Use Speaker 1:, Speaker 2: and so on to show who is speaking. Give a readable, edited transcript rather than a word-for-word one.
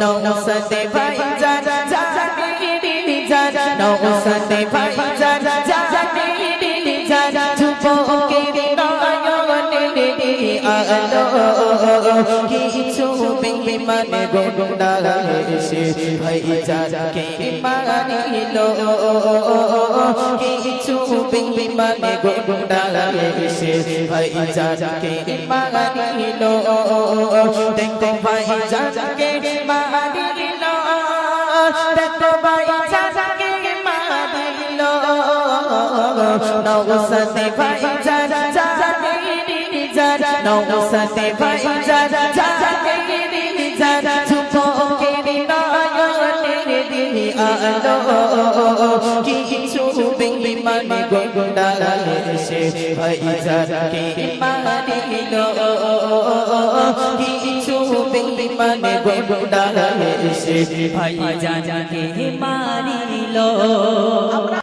Speaker 1: নওসাদ ভাইজান জামিরি জান নওসাদ ভাইজান জামিরি জান যুবকের নয়নে আলো কিছু বেঈমান গোন্ডা এসে ভাইজানকে মারিল কিছু বেঈমান গোন্ডা এসে ভাইজানকে মারিল দেখো ভাইজানকে মারিল দেখো ভাইজানকে মারিল নওসাদ ভাইজান জামিরি জান নওসাদ ভাইজান জামিরি জান যুবকের নয়নে আলো কিছু বেঈমান গোন্ডা এসে ভাইজানকে মারিল কিছু বেঈমান গোন্ডা এসে ভাইজানকে মারিল